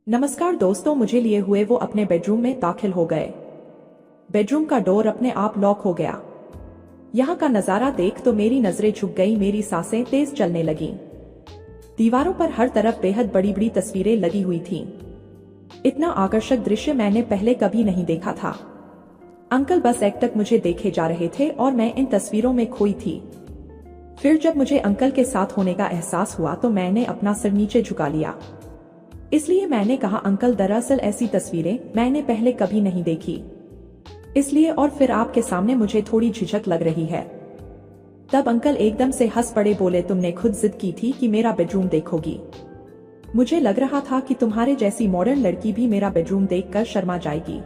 नमस्कार दोस्तों, मुझे लिए हुए वो अपने बेडरूम में दाखिल हो गए। बेडरूम का डोर अपने आप लॉक हो गया। यहाँ का नजारा देख तो मेरी नजरें झुक गई, मेरी सांसें तेज चलने लगीं। दीवारों पर हर तरफ बेहद बड़ी बड़ी तस्वीरें लगी हुई थीं। इतना आकर्षक दृश्य मैंने पहले कभी नहीं देखा था। अंकल बस एकटक मुझे देखे जा रहे थे और मैं इन तस्वीरों में खोई थी। फिर जब मुझे अंकल के साथ होने का एहसास हुआ तो मैंने अपना सिर नीचे झुका लिया। इसलिए मैंने कहा, अंकल दरअसल ऐसी तस्वीरें मैंने पहले कभी नहीं देखी, इसलिए और फिर आपके सामने मुझे थोड़ी झिझक लग रही है। तब अंकल एकदम से हंस पड़े, बोले, तुमने खुद जिद की थी कि मेरा बेडरूम देखोगी। मुझे लग रहा था कि तुम्हारे जैसी मॉडर्न लड़की भी मेरा बेडरूम देखकर शर्मा जाएगी,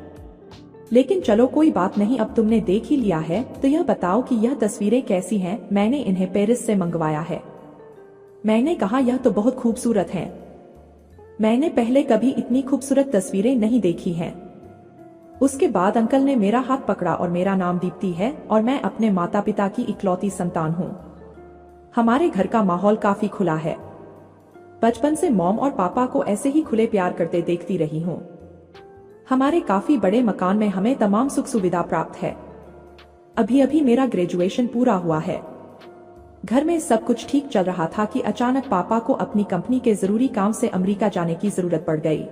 लेकिन चलो कोई बात नहीं, अब तुमने देख ही लिया है तो यह बताओ कि यह तस्वीरें कैसी हैं। मैंने इन्हें पेरिस से मंगवाया है। मैंने कहा, यह तो बहुत खूबसूरत हैं। मैंने पहले कभी इतनी खूबसूरत तस्वीरें नहीं देखी हैं। उसके बाद अंकल ने मेरा हाथ पकड़ा और मेरा नाम दीप्ति है और मैं अपने माता पिता की इकलौती संतान हूँ। हमारे घर का माहौल काफी खुला है। बचपन से मॉम और पापा को ऐसे ही खुले प्यार करते देखती रही हूँ। हमारे काफी बड़े मकान में हमें तमाम सुख सुविधा प्राप्त है। अभी अभी मेरा ग्रेजुएशन पूरा हुआ है। घर में सब कुछ ठीक चल रहा था कि अचानक पापा को अपनी कंपनी के जरूरी काम से अमेरिका जाने की जरूरत पड़ गई।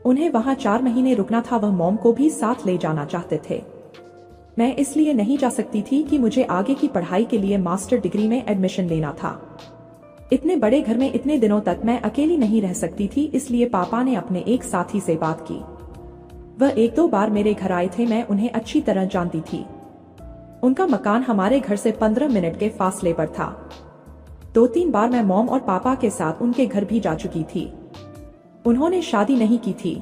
उन्हें वहां 4 महीने रुकना था। वह मॉम को भी साथ ले जाना चाहते थे। मैं इसलिए नहीं जा सकती थी कि मुझे आगे की पढ़ाई के लिए मास्टर डिग्री में एडमिशन लेना था। इतने बड़े घर में इतने दिनों तक मैं अकेली नहीं रह सकती थी, इसलिए पापा ने अपने एक साथी से बात की। वह 1-2 बार मेरे घर आए थे। मैं उन्हें अच्छी तरह जानती थी। उनका मकान हमारे घर से 15 मिनट के फासले पर था। 2-3 बार मैं मॉम और पापा के साथ उनके घर भी जा चुकी थी। उन्होंने शादी नहीं की थी।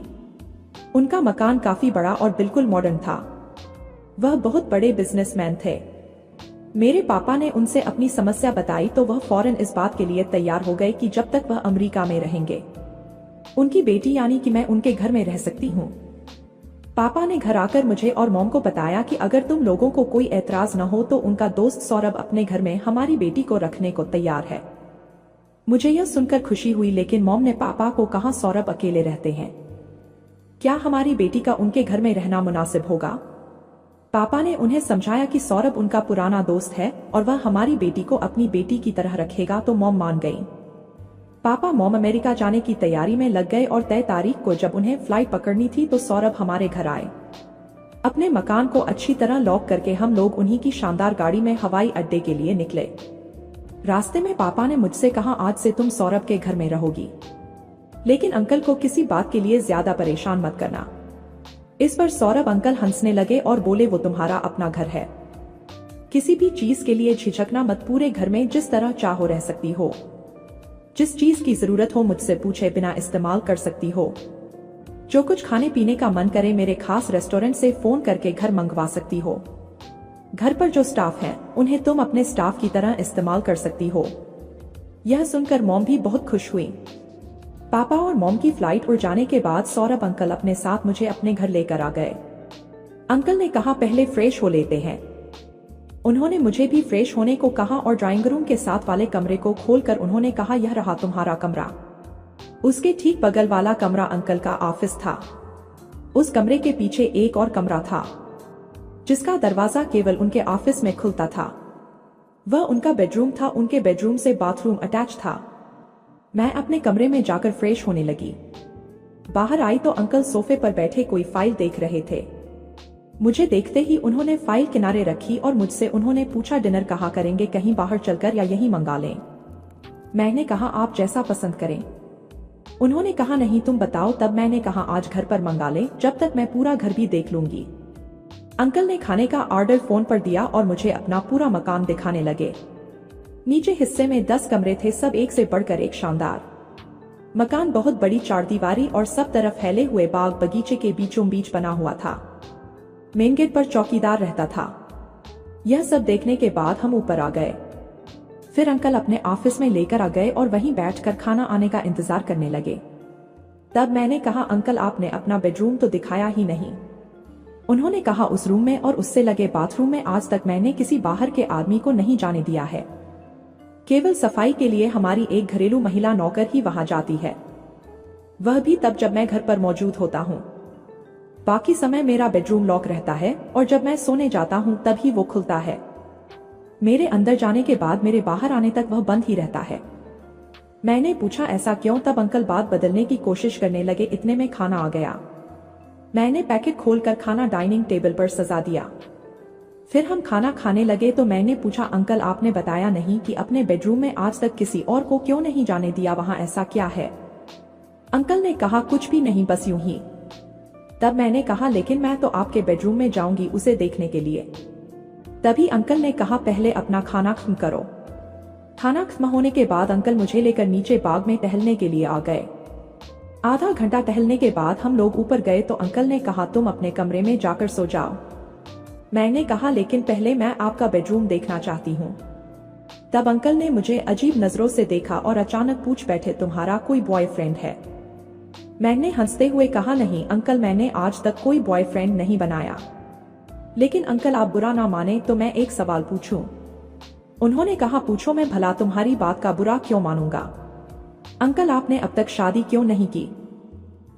उनका मकान काफी बड़ा और बिल्कुल मॉडर्न था। वह बहुत बड़े बिजनेसमैन थे। मेरे पापा ने उनसे अपनी समस्या बताई तो वह फौरन इस बात के लिए तैयार हो गए कि जब तक वह अमेरिका में रहेंगे, उनकी बेटी यानी कि मैं उनके घर में रह सकती हूँ। पापा ने घर आकर मुझे और मॉम को बताया कि अगर तुम लोगों को कोई ऐतराज न हो तो उनका दोस्त सौरभ अपने घर में हमारी बेटी को रखने को तैयार है। मुझे यह सुनकर खुशी हुई, लेकिन मॉम ने पापा को कहा, सौरभ अकेले रहते हैं, क्या हमारी बेटी का उनके घर में रहना मुनासिब होगा? पापा ने उन्हें समझाया कि सौरभ उनका पुराना दोस्त है और वह हमारी बेटी को अपनी बेटी की तरह रखेगा, तो मॉम मान गई। पापा मॉम अमेरिका जाने की तैयारी में लग गए और तय तारीख को जब उन्हें फ्लाइट पकड़नी थी तो सौरभ हमारे घर आए। अपने मकान को अच्छी तरह लॉक करके हम लोग उन्हीं की शानदार गाड़ी में हवाई अड्डे के लिए निकले। रास्ते में पापा ने मुझसे कहा, आज से तुम सौरभ के घर में रहोगी, लेकिन अंकल को किसी बात के लिए ज्यादा परेशान मत करना। इस पर सौरभ अंकल हंसने लगे और बोले, वो तुम्हारा अपना घर है, किसी भी चीज के लिए झिझकना मत। पूरे घर में जिस तरह चाहो रह सकती हो, जिस चीज की जरूरत हो मुझसे पूछे बिना इस्तेमाल कर सकती हो। जो कुछ खाने पीने का मन करे मेरे खास रेस्टोरेंट से फोन करके घर मंगवा सकती हो। घर पर जो स्टाफ है उन्हें तुम अपने स्टाफ की तरह इस्तेमाल कर सकती हो। यह सुनकर मॉम भी बहुत खुश हुई। पापा और मॉम की फ्लाइट उड़ जाने के बाद सौरभ अंकल अपने साथ मुझे अपने घर लेकर आ गए। अंकल ने कहा, पहले फ्रेश हो लेते हैं। उन्होंने मुझे भी फ्रेश होने को कहा और ड्राइंग रूम के साथ वाले कमरे को खोलकर उन्होंने कहा, यह रहा तुम्हारा कमरा। उसके ठीक बगल वाला कमरा अंकल का ऑफिस था। उस कमरे के पीछे एक और कमरा था जिसका दरवाजा केवल उनके ऑफिस में खुलता था। वह उनका बेडरूम था। उनके बेडरूम से बाथरूम अटैच था। मैं अपने कमरे में जाकर फ्रेश होने लगी। बाहर आई तो अंकल सोफे पर बैठे कोई फाइल देख रहे थे। मुझे देखते ही उन्होंने फाइल किनारे रखी और मुझसे उन्होंने पूछा, डिनर कहाँ करेंगे, कहीं बाहर चलकर या यहीं मंगा लें? मैंने कहा, आप जैसा पसंद करें। उन्होंने कहा, नहीं तुम बताओ। तब मैंने कहा, आज घर पर मंगा लें, जब तक मैं पूरा घर भी देख लूंगी। अंकल ने खाने का ऑर्डर फोन पर दिया और मुझे अपना पूरा मकान दिखाने लगे। नीचे हिस्से में 10 कमरे थे, सब एक से बढ़कर एक शानदार। मकान बहुत बड़ी चारदीवारी और सब तरफ फैले हुए बाग बगीचे के बीचों बीच बना हुआ था। मेन गेट पर चौकीदार रहता था। यह सब देखने के बाद हम ऊपर आ गए। फिर अंकल अपने ऑफिस में लेकर आ गए और वहीं बैठकर खाना आने का इंतजार करने लगे। तब मैंने कहा, अंकल आपने अपना बेडरूम तो दिखाया ही नहीं। उन्होंने कहा, उस रूम में और उससे लगे बाथरूम में आज तक मैंने किसी बाहर के आदमी को नहीं जाने दिया है। केवल सफाई के लिए हमारी एक घरेलू महिला नौकर ही वहां जाती है। वह भी तब जब मैं घर पर मौजूद होता हूँ। बाकी समय मेरा बेडरूम लॉक रहता है और जब मैं सोने जाता हूँ तभी वो खुलता है। मेरे अंदर जाने के बाद मेरे बाहर आने तक वह बंद ही रहता है। मैंने पूछा ऐसा क्यों? तब अंकल बात बदलने की कोशिश करने लगे। इतने में खाना आ गया। मैंने पैकेट खोलकर खाना डाइनिंग टेबल पर सजा दिया। फिर हम खाना खाने लगे तो मैंने पूछा अंकल आपने बताया नहीं कि अपने बेडरूम में आज तक किसी और को क्यों नहीं जाने दिया, वहां ऐसा क्या है? अंकल ने कहा कुछ भी नहीं, बस यूं ही। तब मैंने कहा लेकिन मैं तो आपके बेडरूम में जाऊंगी उसे देखने के लिए। तभी अंकल ने कहा पहले अपना खाना खत्म करो। खाना खत्म होने के बाद अंकल मुझे लेकर नीचे बाग में टहलने के लिए आ गए। आधा घंटा टहलने के बाद हम लोग ऊपर गए तो अंकल ने कहा तुम अपने कमरे में जाकर सो जाओ। मैंने कहा लेकिन पहले मैं आपका बेडरूम देखना चाहती हूँ। तब अंकल ने मुझे अजीब नजरों से देखा और अचानक पूछ बैठे तुम्हारा कोई बॉयफ्रेंड है? मैंने हंसते हुए कहा नहीं अंकल, मैंने आज तक कोई बॉयफ्रेंड नहीं बनाया। लेकिन अंकल आप बुरा ना माने तो मैं एक सवाल पूछूं? उन्होंने कहा पूछो। मैं भला तुम्हारी बात का बुरा क्यों मानूंगा? अंकल आपने अब तक शादी क्यों नहीं की?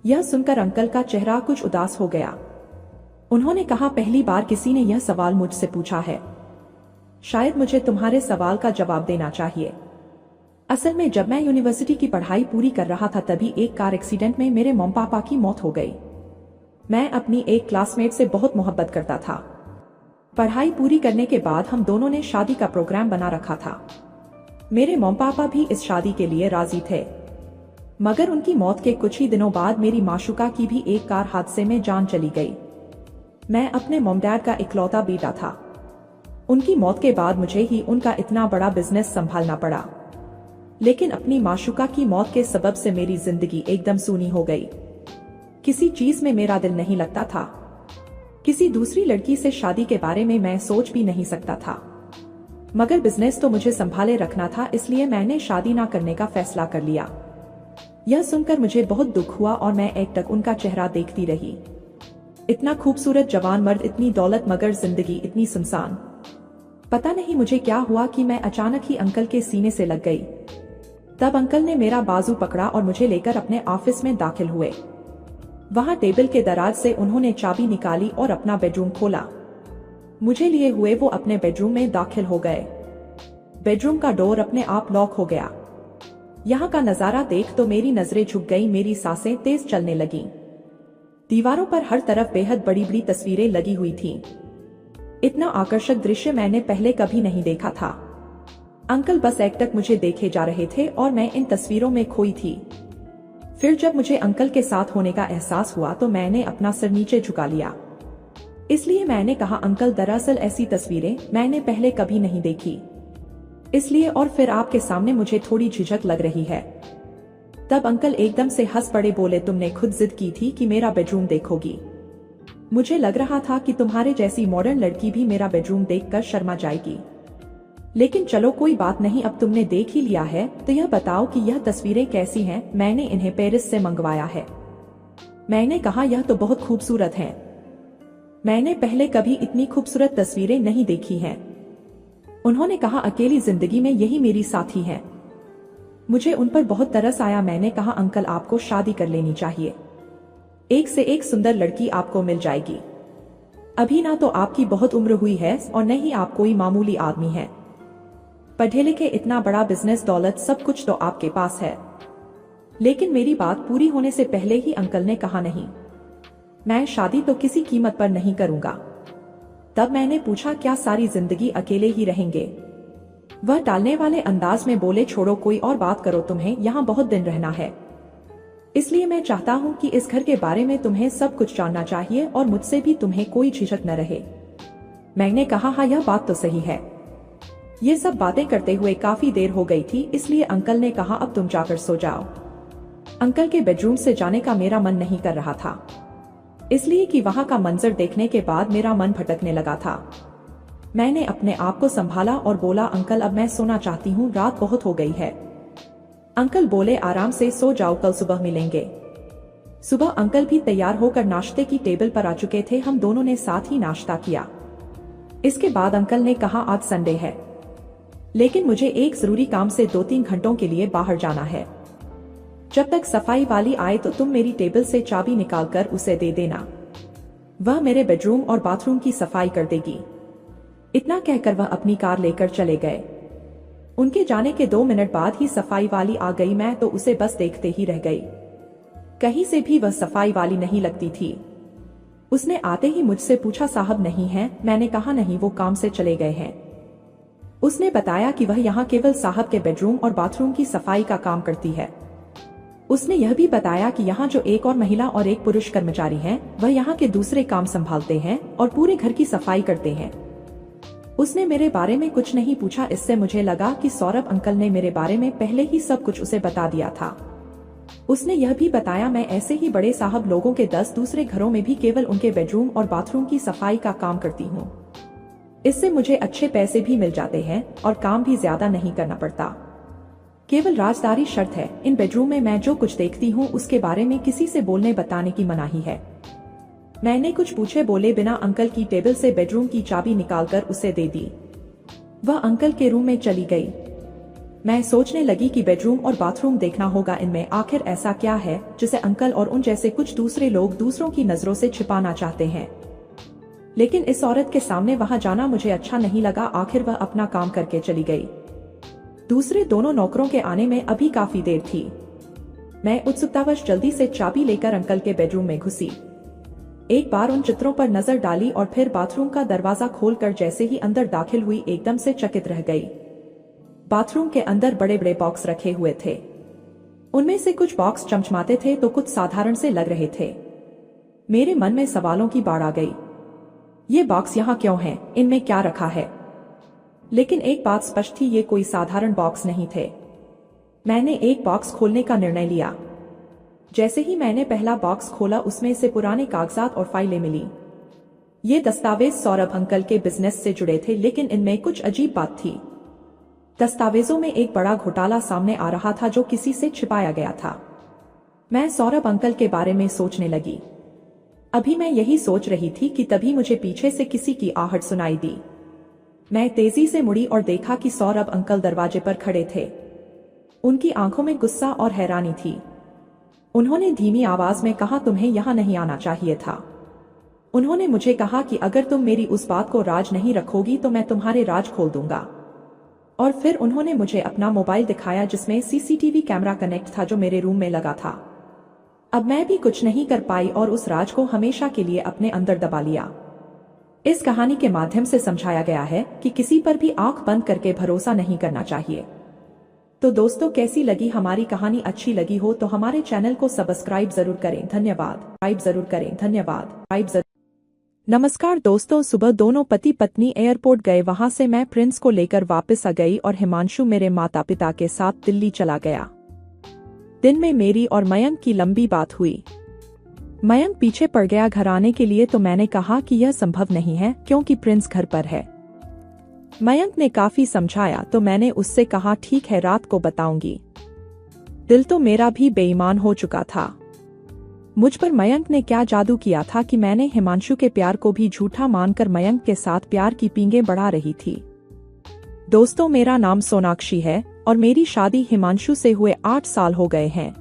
यह सुनकर अंकल का चेहरा कुछ उदास हो गया। उन्होंने कहा पहली बार किसी ने यह सवाल मुझसे पूछा है। शायद मुझे तुम्हारे सवाल का जवाब देना चाहिए। असल में जब मैं यूनिवर्सिटी की पढ़ाई पूरी कर रहा था तभी एक कार एक्सीडेंट में मेरे मम्मी पापा की मौत हो गई। मैं अपनी एक क्लासमेट से बहुत मोहब्बत करता था। पढ़ाई पूरी करने के बाद हम दोनों ने शादी का प्रोग्राम बना रखा था। मेरे मम्मी पापा भी इस शादी के लिए राजी थे, मगर उनकी मौत के कुछ ही दिनों बाद मेरी माशूका की भी एक कार हादसे में जान चली गई। मैं अपने मॉम डैड का इकलौता बेटा था। उनकी मौत के बाद मुझे ही उनका इतना बड़ा बिजनेस संभालना पड़ा। लेकिन अपनी माशूका की मौत के सबब से मेरी जिंदगी एकदम सूनी हो गई। किसी चीज में मेरा दिल नहीं लगता था। किसी दूसरी लड़की से शादी के बारे में मैं सोच भी नहीं सकता था। मगर बिजनेस तो मुझे संभाले रखना था, इसलिए मैंने शादी ना करने का फैसला कर लिया। यह सुनकर मुझे बहुत दुख हुआ और मैं एकटक उनका चेहरा देखती रही। इतना खूबसूरत जवान मर्द, इतनी दौलत, मगर जिंदगी इतनी सुनसान। पता नहीं मुझे क्या हुआ कि मैं अचानक ही अंकल के सीने से लग गई। तब अंकल ने मेरा बाजू पकड़ा और मुझे लेकर अपने ऑफिस में दाखिल हुए। वहां टेबल के दराज से उन्होंने चाबी निकाली और अपना बेडरूम खोला। मुझे लिए हुए वो अपने बेडरूम में दाखिल हो गए। बेडरूम का डोर अपने आप लॉक हो गया। यहाँ का नजारा देख तो मेरी नजरें झुक गई, मेरी सांसें तेज चलने लगीं। दीवारों पर हर तरफ बेहद बड़ी बड़ी तस्वीरें लगी हुई थीं। इतना आकर्षक दृश्य मैंने पहले कभी नहीं देखा था। अंकल बस एकटक मुझे देखे जा रहे थे और मैं इन तस्वीरों में खोई थी। फिर जब मुझे अंकल के साथ होने का एहसास हुआ तो मैंने अपना सिर नीचे झुका लिया। इसलिए मैंने कहा अंकल दरअसल ऐसी तस्वीरें मैंने पहले कभी नहीं देखी, इसलिए और फिर आपके सामने मुझे थोड़ी झिझक लग रही है। तब अंकल एकदम से हंस पड़े, बोले तुमने खुद जिद की थी कि मेरा बेडरूम देखोगी। मुझे लग रहा था कि तुम्हारे जैसी मॉडर्न लड़की भी मेरा बेडरूम देखकर शर्मा जाएगी। लेकिन चलो कोई बात नहीं, अब तुमने देख ही लिया है तो यह बताओ कि यह तस्वीरें कैसी हैं? मैंने इन्हें पेरिस से मंगवाया है। मैंने कहा यह तो बहुत खूबसूरत हैं। मैंने पहले कभी इतनी खूबसूरत तस्वीरें नहीं देखी हैं। उन्होंने कहा अकेली जिंदगी में यही मेरी साथी है। मुझे उन पर बहुत तरस आया। मैंने कहा अंकल आपको शादी कर लेनी चाहिए, एक से एक सुंदर लड़की आपको मिल जाएगी। अभी ना तो आपकी बहुत उम्र हुई है और न ही आप कोई मामूली आदमी हैं। पढ़े लिखे, इतना बड़ा बिजनेस, दौलत, सब कुछ तो आपके पास है। लेकिन मेरी बात पूरी होने से पहले ही अंकल ने कहा नहीं, मैं शादी तो किसी कीमत पर नहीं करूंगा। तब मैंने पूछा क्या सारी जिंदगी अकेले ही रहेंगे? वह टालने वाले अंदाज में बोले छोड़ो कोई और बात करो, तुम्हें यहाँ बहुत दिन रहना है, इसलिए मैं चाहता हूँ कि इस घर के बारे में तुम्हें सब कुछ जानना चाहिए और मुझसे भी तुम्हें कोई झिझक न रहे। मैंने कहा हाँ यह बात तो सही है। ये सब बातें करते हुए काफी देर हो गई थी, इसलिए अंकल ने कहा अब तुम जाकर सो जाओ। अंकल के बेडरूम से जाने का मेरा मन नहीं कर रहा था, इसलिए कि वहां का मंजर देखने के बाद मेरा मन भटकने लगा था। मैंने अपने आप को संभाला और बोला अंकल अब मैं सोना चाहती हूँ, रात बहुत हो गई है। अंकल बोले आराम से सो जाओ, कल सुबह मिलेंगे। सुबह अंकल भी तैयार होकर नाश्ते की टेबल पर आ चुके थे। हम दोनों ने साथ ही नाश्ता किया। इसके बाद अंकल ने कहा आज संडे है, लेकिन मुझे एक जरूरी काम से 2-3 घंटों के लिए बाहर जाना है। जब तक सफाई वाली आए तो तुम मेरी टेबल से चाबी निकालकर उसे दे देना। वह मेरे बेडरूम और बाथरूम की सफाई कर देगी। इतना कहकर वह अपनी कार लेकर चले गए। उनके जाने के 2 मिनट बाद ही सफाई वाली आ गई। मैं तो उसे बस देखते ही रह गई। कहीं से भी वह सफाई वाली नहीं लगती थी। उसने आते ही मुझसे पूछा, साहब नहीं है? मैंने कहा नहीं, वो काम से चले गए हैं। उसने बताया कि वह यहाँ केवल साहब के बेडरूम और बाथरूम की सफाई का काम करती है। उसने यह भी बताया कि यहाँ जो एक और महिला और एक पुरुष कर्मचारी हैं, वह यहाँ के दूसरे काम संभालते हैं और पूरे घर की सफाई करते हैं। उसने मेरे बारे में कुछ नहीं पूछा। इससे मुझे लगा कि सौरभ अंकल ने मेरे बारे में पहले ही सब कुछ उसे बता दिया था। उसने यह भी बताया, मैं ऐसे ही बड़े साहब लोगों के 10 दूसरे घरों में भी केवल उनके बेडरूम और बाथरूम की सफाई का काम करती हूँ। इससे मुझे अच्छे पैसे भी मिल जाते हैं और काम भी ज्यादा नहीं करना पड़ता। केवल राजदारी शर्त है, इन बेडरूम में मैं जो कुछ देखती हूँ उसके बारे में किसी से बोलने बताने की मनाही है। मैंने कुछ पूछे बोले बिना अंकल की टेबल से बेडरूम की चाबी निकालकर उसे दे दी। वह अंकल के रूम में चली गई। मैं सोचने लगी कि बेडरूम और बाथरूम देखना होगा, इनमें आखिर ऐसा क्या है जिसे अंकल और उन जैसे कुछ दूसरे लोग दूसरों की नजरों से छिपाना चाहते हैं। लेकिन इस औरत के सामने वहां जाना मुझे अच्छा नहीं लगा। आखिर वह अपना काम करके चली गई। दूसरे दोनों नौकरों के आने में अभी काफी देर थी। मैं उत्सुकतावश जल्दी से चाबी लेकर अंकल के बेडरूम में घुसी। एक बार उन चित्रों पर नजर डाली और फिर बाथरूम का दरवाजा खोलकर जैसे ही अंदर दाखिल हुई एकदम से चकित रह गई। बाथरूम के अंदर बड़े बड़े बॉक्स रखे हुए थे। उनमें से कुछ बॉक्स चमचमाते थे तो कुछ साधारण से लग रहे थे। मेरे मन में सवालों की बाढ़ आ गई। ये बॉक्स यहाँ क्यों हैं? इनमें क्या रखा है? लेकिन एक बात स्पष्ट थी, ये कोई साधारण बॉक्स नहीं थे। मैंने एक बॉक्स खोलने का निर्णय लिया। जैसे ही मैंने पहला बॉक्स खोला उसमें से पुराने कागजात और फाइलें मिली। ये दस्तावेज सौरभ अंकल के बिजनेस से जुड़े थे, लेकिन इनमें कुछ अजीब बात थी। दस्तावेजों में एक बड़ा घोटाला सामने आ रहा था जो किसी से छिपाया गया था। मैं सौरभ अंकल के बारे में सोचने लगी। अभी मैं यही सोच रही थी कि तभी मुझे पीछे से किसी की आहट सुनाई दी। मैं तेजी से मुड़ी और देखा कि सौरभ अंकल दरवाजे पर खड़े थे। उनकी आंखों में गुस्सा और हैरानी थी। उन्होंने धीमी आवाज में कहा, तुम्हें यहाँ नहीं आना चाहिए था। उन्होंने मुझे कहा कि अगर तुम मेरी उस बात को राज नहीं रखोगी तो मैं तुम्हारे राज खोल दूंगा। और फिर उन्होंने मुझे अपना मोबाइल दिखाया जिसमें सीसीटीवी कैमरा कनेक्ट था जो मेरे रूम में लगा था। अब मैं भी कुछ नहीं कर पाई और उस राज को हमेशा के लिए अपने अंदर दबा लिया। इस कहानी के माध्यम से समझाया गया है कि किसी पर भी आंख बंद करके भरोसा नहीं करना चाहिए। तो दोस्तों, कैसी लगी हमारी कहानी? अच्छी लगी हो तो हमारे चैनल को सब्सक्राइब जरूर करें। धन्यवाद। नमस्कार दोस्तों, सुबह दोनों पति पत्नी एयरपोर्ट गए। वहां से मैं प्रिंस को लेकर वापस आ गई और हिमांशु मेरे माता पिता के साथ दिल्ली चला गया। दिन में मेरी और मयंक की लंबी बात हुई। मयंक पीछे पड़ गया घर आने के लिए, तो मैंने कहा कि यह संभव नहीं है क्योंकि प्रिंस घर पर है। मयंक ने काफी समझाया तो मैंने उससे कहा ठीक है, रात को बताऊंगी। दिल तो मेरा भी बेईमान हो चुका था। मुझ पर मयंक ने क्या जादू किया था कि मैंने हिमांशु के प्यार को भी झूठा मानकर मयंक के साथ प्यार की पींगें बढ़ा रही थी। दोस्तों, मेरा नाम सोनाक्षी है और मेरी शादी हिमांशु से हुए 8 साल हो गए हैं।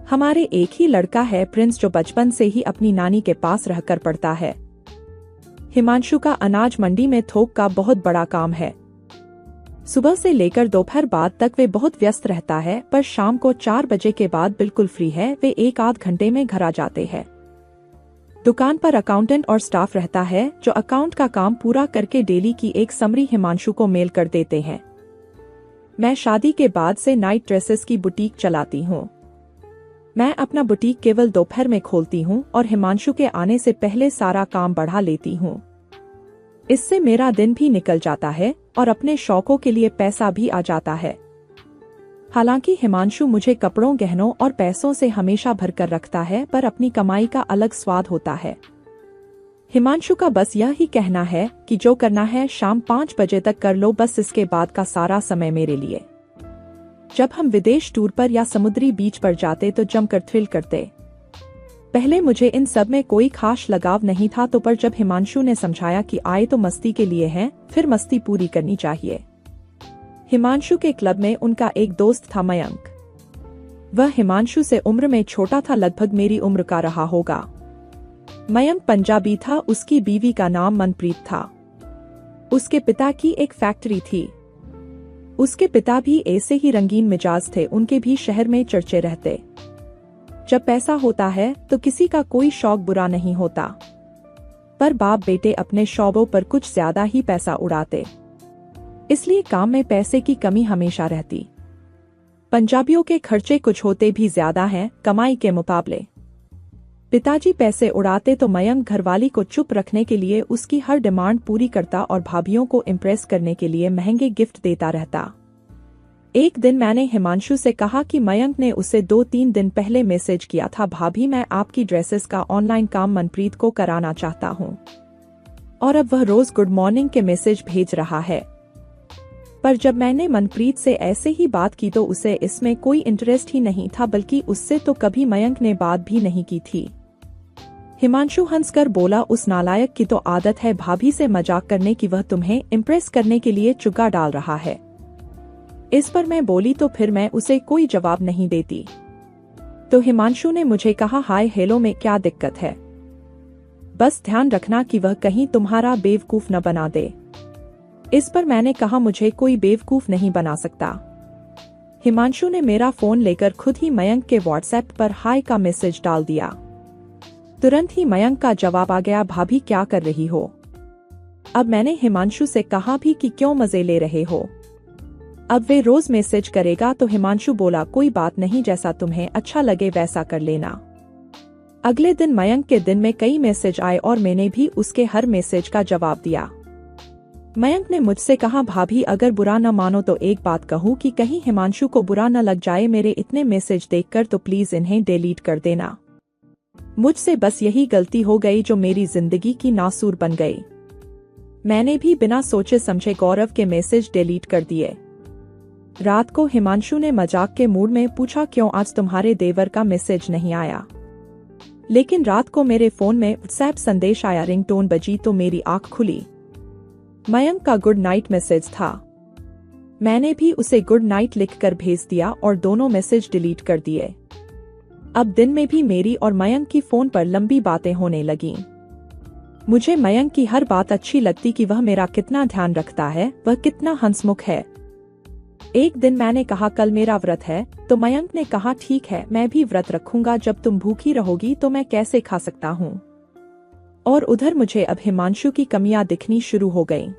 हमारे एक ही लड़का है, प्रिंस, जो बचपन से ही अपनी नानी के पास रहकर पढ़ता है। हिमांशु का अनाज मंडी में थोक का बहुत बड़ा काम है। सुबह से लेकर दोपहर बाद तक वे बहुत व्यस्त रहता है, पर शाम को 4 बजे के बाद बिल्कुल फ्री है। वे 1 आध घंटे में घर आ जाते हैं। दुकान पर अकाउंटेंट और स्टाफ रहता है जो अकाउंट का काम पूरा करके डेली की एक समरी हिमांशु को मेल कर देते हैं। मैं शादी के बाद से नाइट ड्रेसेस की बुटीक चलाती हूँ। मैं अपना बुटीक केवल दोपहर में खोलती हूँ और हिमांशु के आने से पहले सारा काम बढ़ा लेती हूँ। इससे मेरा दिन भी निकल जाता है और अपने शौकों के लिए पैसा भी आ जाता है। हालांकि हिमांशु मुझे कपड़ों, गहनों और पैसों से हमेशा भरकर रखता है, पर अपनी कमाई का अलग स्वाद होता है। हिमांशु का बस यह ही कहना है कि जो करना है शाम 5 बजे तक कर लो, बस इसके बाद का सारा समय मेरे लिए। जब हम विदेश टूर पर या समुद्री बीच पर जाते तो जमकर थ्रिल करते। पहले मुझे इन सब में कोई खास लगाव नहीं था, तो पर जब हिमांशु ने समझाया कि आए तो मस्ती के लिए हैं, फिर मस्ती पूरी करनी चाहिए। हिमांशु के क्लब में उनका एक दोस्त था, मयंक। वह हिमांशु से उम्र में छोटा था, लगभग मेरी उम्र का रहा होगा। मयंक पंजाबी था, उसकी बीवी का नाम मनप्रीत था। उसके पिता की एक फैक्ट्री थी। उसके पिता भी ऐसे ही रंगीन मिजाज थे, उनके भी शहर में चर्चे रहते। जब पैसा होता है तो किसी का कोई शौक बुरा नहीं होता, पर बाप बेटे अपने शौकों पर कुछ ज्यादा ही पैसा उड़ाते, इसलिए काम में पैसे की कमी हमेशा रहती। पंजाबियों के खर्चे कुछ होते भी ज्यादा हैं कमाई के मुकाबले। पिताजी पैसे उड़ाते तो मयंक घरवाली को चुप रखने के लिए उसकी हर डिमांड पूरी करता और भाभीियों को इम्प्रेस करने के लिए महंगे गिफ्ट देता रहता। एक दिन मैंने हिमांशु से कहा कि मयंक ने उसे 2-3 दिन पहले मैसेज किया था, भाभी मैं आपकी ड्रेसेस का ऑनलाइन काम मनप्रीत को कराना चाहता हूँ, और अब वह रोज गुड मॉर्निंग के मैसेज भेज रहा है। पर जब मैंने मनप्रीत से ऐसे ही बात की तो उसे इसमें कोई इंटरेस्ट ही नहीं था, बल्कि उससे तो कभी मयंक ने बात भी नहीं की थी। हिमांशु हंसकर बोला, उस नालायक की तो आदत है भाभी से मजाक करने की, वह तुम्हें इम्प्रेस करने के लिए चुग्गा डाल रहा है। इस पर मैं बोली तो फिर मैं उसे कोई जवाब नहीं देती। तो हिमांशु ने मुझे कहा, हाय हेलो में क्या दिक्कत है, बस ध्यान रखना कि वह कहीं तुम्हारा बेवकूफ न बना दे। इस पर मैंने कहा, मुझे कोई बेवकूफ नहीं बना सकता। हिमांशु ने मेरा फोन लेकर खुद ही मयंक के व्हाट्सएप पर हाय का मैसेज डाल दिया। तुरंत ही मयंक का जवाब आ गया, भाभी क्या कर रही हो। अब मैंने हिमांशु से कहा भी कि क्यों मजे ले रहे हो, अब वे रोज मैसेज करेगा। तो हिमांशु बोला, कोई बात नहीं, जैसा तुम्हें अच्छा लगे वैसा कर लेना। अगले दिन मयंक के दिन में कई मैसेज आए और मैंने भी उसके हर मैसेज का जवाब दिया। मयंक ने मुझसे कहा, भाभी अगर बुरा न मानो तो एक बात कहूँ कि कहीं हिमांशु को बुरा न लग जाए मेरे इतने मैसेज देखकर, तो प्लीज इन्हें डिलीट कर देना। मुझसे बस यही गलती हो गई जो मेरी जिंदगी की नासूर बन गई। मैंने भी बिना सोचे समझे गौरव के मैसेज डिलीट कर दिए। रात को हिमांशु ने मजाक के मूड में पूछा, क्यों आज तुम्हारे देवर का मैसेज नहीं आया। लेकिन रात को मेरे फोन में व्हाट्सएप संदेश आया, रिंगटोन बजी तो मेरी आंख खुली। मयंक का गुड नाइट मैसेज था। मैंने भी उसे गुड नाइट लिखकर भेज दिया और दोनों मैसेज डिलीट कर दिए। अब दिन में भी मेरी और मयंक की फोन पर लंबी बातें होने लगीं। मुझे मयंक की हर बात अच्छी लगती कि वह मेरा कितना ध्यान रखता है, वह कितना हंसमुख है। एक दिन मैंने कहा, कल मेरा व्रत है, तो मयंक ने कहा, ठीक है मैं भी व्रत रखूंगा, जब तुम भूखी रहोगी तो मैं कैसे खा सकता हूँ। और उधर मुझे अब हिमांशु की कमियां दिखनी शुरू हो गईं।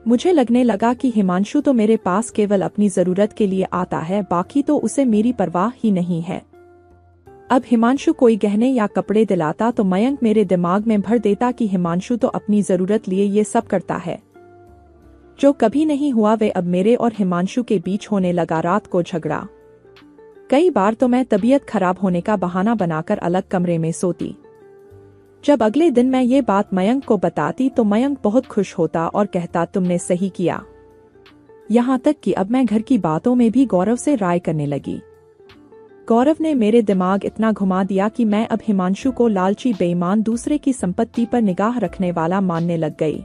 मुझे लगने लगा कि हिमांशु तो मेरे पास केवल अपनी जरूरत के लिए आता है, बाकी तो उसे मेरी परवाह ही नहीं है। अब हिमांशु कोई गहने या कपड़े दिलाता तो मयंक मेरे दिमाग में भर देता कि हिमांशु तो अपनी जरूरत लिए ये सब करता है। जो कभी नहीं हुआ वे अब मेरे और हिमांशु के बीच होने लगा। रात को झगड़ा, कई बार तो मैं तबीयत खराब होने का बहाना बनाकर अलग कमरे में सोती। जब अगले दिन मैं ये बात मयंक को बताती तो मयंक बहुत खुश होता और कहता, तुमने सही किया। यहाँ तक कि अब मैं घर की बातों में भी गौरव से राय करने लगी। गौरव ने मेरे दिमाग इतना घुमा दिया कि मैं अब हिमांशु को लालची, बेईमान, दूसरे की संपत्ति पर निगाह रखने वाला मानने लग गई।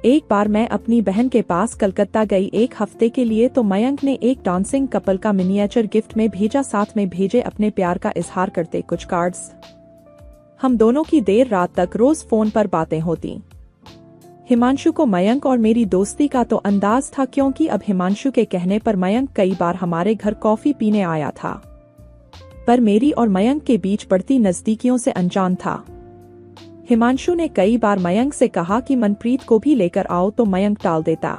एक बार मैं अपनी बहन के पास कलकत्ता गई 1 हफ्ते के लिए, तो मयंक ने एक डांसिंग कपल का मिनिएचर गिफ्ट में भेजा, साथ में भेजे अपने प्यार का इजहार करते कुछ कार्ड्स। हम दोनों की देर रात तक रोज फोन पर बातें होती। हिमांशु को मयंक और मेरी दोस्ती का तो अंदाज था, क्योंकि अब हिमांशु के कहने पर मयंक कई बार हमारे घर कॉफी पीने आया था, पर मेरी और मयंक के बीच बढ़ती नजदीकियों से अनजान था। हिमांशु ने कई बार मयंक से कहा कि मनप्रीत को भी लेकर आओ, तो मयंक टाल देता।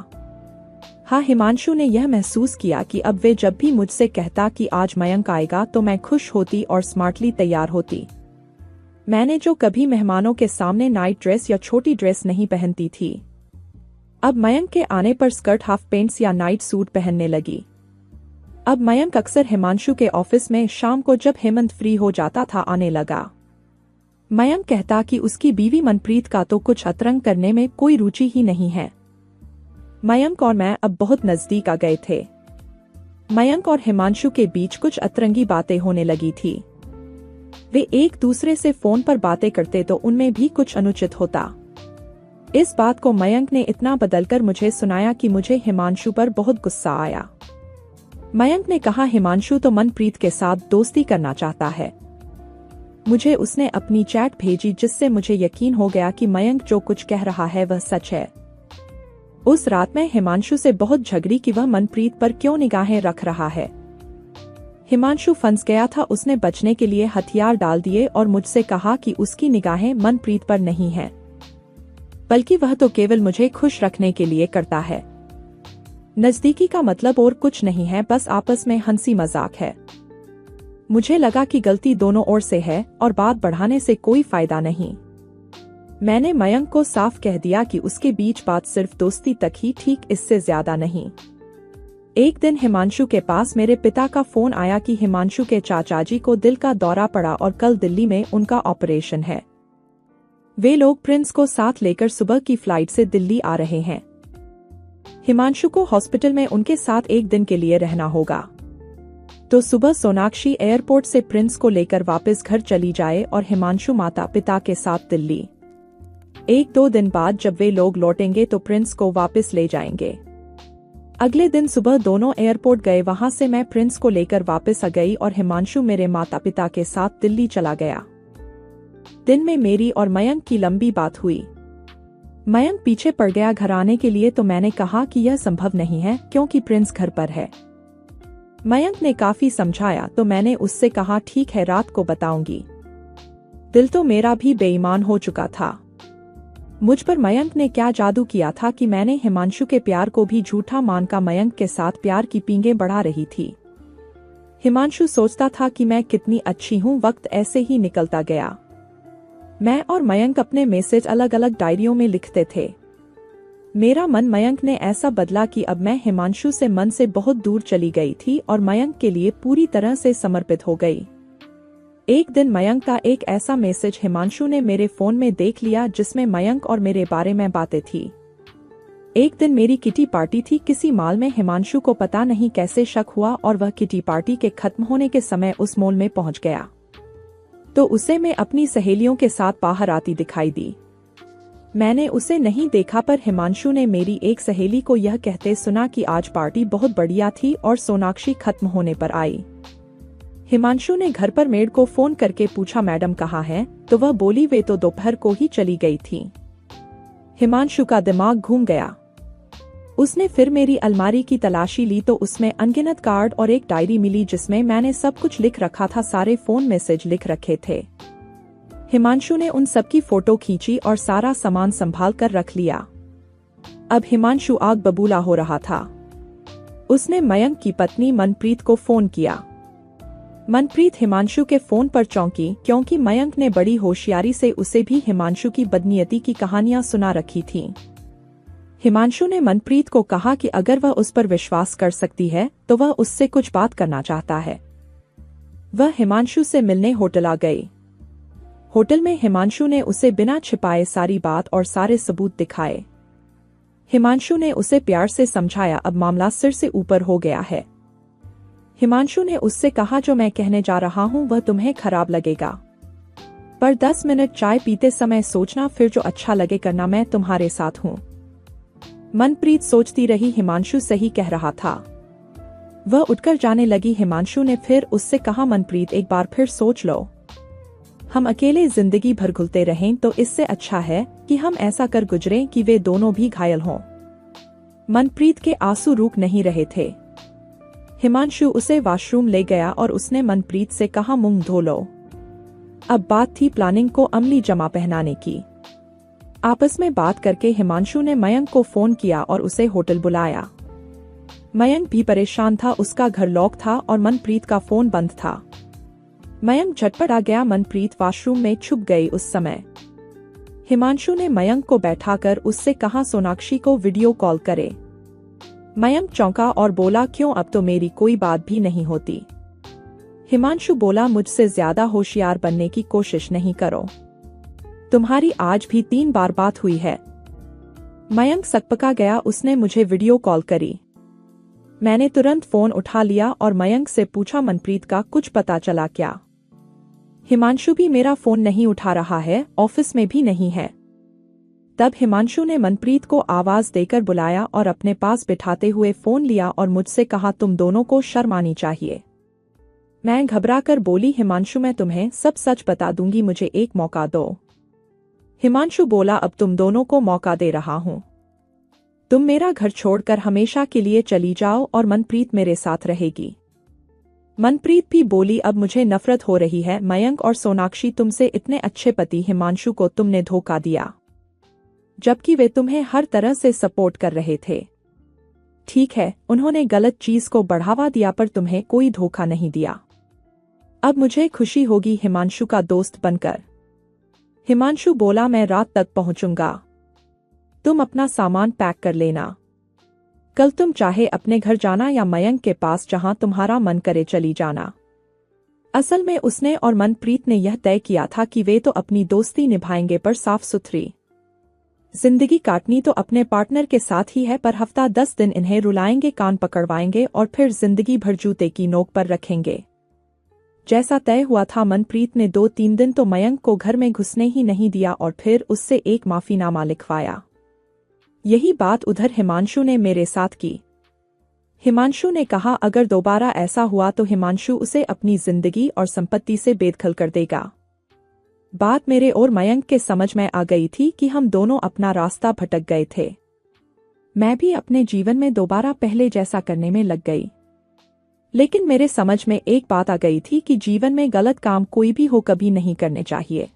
हाँ, हिमांशु ने यह महसूस किया कि अब वे जब भी मुझसे कहता कि आज मयंक आएगा तो मैं खुश होती और स्मार्टली तैयार होती। मैंने जो कभी मेहमानों के सामने नाइट ड्रेस या छोटी ड्रेस नहीं पहनती थी, अब मयंक के आने पर स्कर्ट, हाफ पेंट्स या नाइट सूट पहनने लगी। अब मयंक अक्सर हिमांशु के ऑफिस में शाम को जब हेमंत फ्री हो जाता था आने लगा। मयंक कहता कि उसकी बीवी मनप्रीत का तो कुछ अतरंग करने में कोई रुचि ही नहीं है। मयंक और मैं अब बहुत नजदीक आ गए थे। मयंक और हिमांशु के बीच कुछ अतरंगी बातें होने लगी थी। वे एक दूसरे से फोन पर बातें करते तो उनमें भी कुछ अनुचित होता। इस बात को मयंक ने इतना बदलकर मुझे सुनाया कि मुझे हिमांशु पर बहुत गुस्सा आया। मयंक ने कहा, हिमांशु तो मनप्रीत के साथ दोस्ती करना चाहता है। मुझे उसने अपनी चैट भेजी जिससे मुझे यकीन हो गया कि मयंक जो कुछ कह रहा है वह सच है। उस रात मैं हिमांशु से बहुत झगड़ी कि वह मनप्रीत पर क्यों निगाहें रख रहा है। हिमांशु फंस गया था, उसने बचने के लिए हथियार डाल दिए और मुझसे कहा कि उसकी निगाहें मनप्रीत पर नहीं हैं, बल्कि वह तो केवल मुझे खुश रखने के लिए करता है। नजदीकी का मतलब और कुछ नहीं है, बस आपस में हंसी मजाक है। मुझे लगा कि गलती दोनों ओर से है और बात बढ़ाने से कोई फायदा नहीं। मैंने मयंक को साफ कह दिया कि उसके बीच बात सिर्फ दोस्ती तक ही ठीक, इससे ज्यादा नहीं। एक दिन हिमांशु के पास मेरे पिता का फोन आया कि हिमांशु के चाचा जी को दिल का दौरा पड़ा और कल दिल्ली में उनका ऑपरेशन है। वे लोग प्रिंस को साथ लेकर सुबह की फ्लाइट से दिल्ली आ रहे हैं। हिमांशु को हॉस्पिटल में उनके साथ एक दिन के लिए रहना होगा, तो सुबह सोनाक्षी एयरपोर्ट से प्रिंस को लेकर वापस घर चली जाए और हिमांशु माता पिता के साथ दिल्ली। 1-2 दिन बाद जब वे लोग लौटेंगे तो प्रिंस को वापस ले जाएंगे। अगले दिन सुबह दोनों एयरपोर्ट गए, वहां से मैं प्रिंस को लेकर वापस आ गई और हिमांशु मेरे माता पिता के साथ दिल्ली चला गया। दिन में मेरी और मयंक की लंबी बात हुई। मयंक पीछे पड़ गया घर आने के लिए, तो मैंने कहा कि यह संभव नहीं है क्योंकि प्रिंस घर पर है। मयंक ने काफी समझाया तो मैंने उससे कहा, ठीक है, रात को बताऊंगी। दिल तो मेरा भी बेईमान हो चुका था। मुझ पर मयंक ने क्या जादू किया था कि मैंने हिमांशु के प्यार को भी झूठा मानकर मयंक के साथ प्यार की पींगें बढ़ा रही थी। हिमांशु सोचता था कि मैं कितनी अच्छी हूँ। वक्त ऐसे ही निकलता गया। मैं और मयंक अपने मैसेज अलग अलग डायरियों में लिखते थे। मेरा मन मयंक ने ऐसा बदला कि अब मैं हिमांशु से मन से बहुत दूर चली गई थी और मयंक के लिए पूरी तरह से समर्पित हो गई। एक दिन मयंक का एक ऐसा मैसेज हिमांशु ने मेरे फोन में देख लिया जिसमें मयंक और मेरे बारे में बातें थी। एक दिन मेरी किटी पार्टी थी किसी मॉल में। हिमांशु को पता नहीं कैसे शक हुआ और वह किटी पार्टी के खत्म होने के समय उस मॉल में पहुंच गया, तो उसे मैं अपनी सहेलियों के साथ बाहर आती दिखाई दी। मैंने उसे नहीं देखा, पर हिमांशु ने मेरी एक सहेली को यह कहते सुना कि आज पार्टी बहुत बढ़िया थी और सोनाक्षी खत्म होने पर आई। हिमांशु ने घर पर मेड को फोन करके पूछा, मैडम कहाँ हैं? तो वह बोली, वे तो दोपहर को ही चली गई थी। हिमांशु का दिमाग घूम गया। उसने फिर मेरी अलमारी की तलाशी ली तो उसमें अनगिनत कार्ड और एक डायरी मिली जिसमें मैंने सब कुछ लिख रखा था, सारे फोन मैसेज लिख रखे थे। हिमांशु ने उन सबकी फोटो खींची और सारा सामान संभाल कर रख लिया। अब हिमांशु आग बबूला हो रहा था। उसने मयंक की पत्नी मनप्रीत को फोन किया। मनप्रीत हिमांशु के फोन पर चौंकी क्योंकि मयंक ने बड़ी होशियारी से उसे भी हिमांशु की बदनीयती की कहानियां सुना रखी थीं। हिमांशु ने मनप्रीत को कहा कि अगर वह उस पर विश्वास कर सकती है तो वह उससे कुछ बात करना चाहता है। वह हिमांशु से मिलने होटल आ गई। होटल में हिमांशु ने उसे बिना छिपाए सारी बात और सारे सबूत दिखाए। हिमांशु ने उसे प्यार से समझाया, अब मामला सिर से ऊपर हो गया है। हिमांशु ने उससे कहा, जो मैं कहने जा रहा हूं वह तुम्हें खराब लगेगा, पर 10 मिनट चाय पीते समय सोचना, फिर जो अच्छा लगे करना, मैं तुम्हारे साथ हूं। मनप्रीत सोचती रही, हिमांशु सही कह रहा था। वह उठकर जाने लगी। हिमांशु ने फिर उससे कहा, मनप्रीत एक बार फिर सोच लो, हम अकेले जिंदगी भर घुलते रहें तो इससे अच्छा है कि हम ऐसा कर गुजरें कि वे दोनों भी घायल हों। मनप्रीत के आंसू रुक नहीं रहे थे। हिमांशु उसे वॉशरूम ले गया और उसने मनप्रीत से कहा, मुंह धो लो। अब बात थी प्लानिंग को अमली जमा पहनाने की। आपस में बात करके हिमांशु ने मयंक को फोन किया और उसे होटल बुलाया। मयंक भी परेशान था, उसका घर लॉक था और मनप्रीत का फोन बंद था। मयंक झटपट आ गया। मनप्रीत वॉशरूम में छुप गई उस समय। हिमांशु ने मयंक को बैठाकर उससे कहा, सोनाक्षी को वीडियो कॉल करे। मयंक चौंका और बोला, क्यों, अब तो मेरी कोई बात भी नहीं होती। हिमांशु बोला, मुझसे ज्यादा होशियार बनने की कोशिश नहीं करो, तुम्हारी आज भी 3 बार बात हुई है। मयंक सकपका गया। उसने मुझे वीडियो कॉल करी। मैंने तुरंत फोन उठा लिया और मयंक से पूछा, मनप्रीत का कुछ पता चला क्या? हिमांशु भी मेरा फोन नहीं उठा रहा है, ऑफिस में भी नहीं है। तब हिमांशु ने मनप्रीत को आवाज देकर बुलाया और अपने पास बिठाते हुए फोन लिया और मुझसे कहा, तुम दोनों को शर्म आनी चाहिए। मैं घबराकर बोली, हिमांशु मैं तुम्हें सब सच बता दूंगी, मुझे एक मौका दो। हिमांशु बोला, अब तुम दोनों को मौका दे रहा हूं। तुम मेरा घर छोड़कर हमेशा के लिए चली जाओ और मनप्रीत मेरे साथ रहेगी। मनप्रीत भी बोली, अब मुझे नफरत हो रही है। मयंक और सोनाक्षी तुमसे इतने अच्छे पति हिमांशु को तुमने धोखा दिया, जबकि वे तुम्हें हर तरह से सपोर्ट कर रहे थे। ठीक है, उन्होंने गलत चीज को बढ़ावा दिया पर तुम्हें कोई धोखा नहीं दिया। अब मुझे खुशी होगी हिमांशु का दोस्त बनकर। हिमांशु बोला, मैं रात तक पहुंचूंगा, तुम अपना सामान पैक कर लेना। कल तुम चाहे अपने घर जाना या मयंक के पास, जहां तुम्हारा मन करे चली जाना। असल में उसने और मनप्रीत ने यह तय किया था कि वे तो अपनी दोस्ती निभाएंगे पर साफ सुथरी जिंदगी काटनी तो अपने पार्टनर के साथ ही है, पर हफ्ता 10 दिन इन्हें रुलाएंगे, कान पकड़वाएंगे और फिर जिंदगी भर जूते की नोक पर रखेंगे। जैसा तय हुआ था, मनप्रीत ने 2-3 दिन तो मयंक को घर में घुसने ही नहीं दिया और फिर उससे एक माफीनामा लिखवाया। यही बात उधर हिमांशु ने मेरे साथ की। हिमांशु ने कहा, अगर दोबारा ऐसा हुआ तो हिमांशु उसे अपनी जिंदगी और संपत्ति से बेदखल कर देगा। बात मेरे और मयंक के समझ में आ गई थी कि हम दोनों अपना रास्ता भटक गए थे। मैं भी अपने जीवन में दोबारा पहले जैसा करने में लग गई, लेकिन मेरे समझ में एक बात आ गई थी कि जीवन में गलत काम कोई भी हो कभी नहीं करने चाहिए,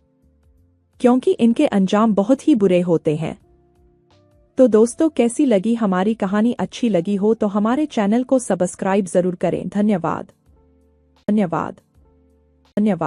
क्योंकि इनके अंजाम बहुत ही बुरे होते हैं। तो दोस्तों, कैसी लगी हमारी कहानी? अच्छी लगी हो तो हमारे चैनल को सब्सक्राइब जरूर करें। धन्यवाद। धन्यवाद। धन्यवाद।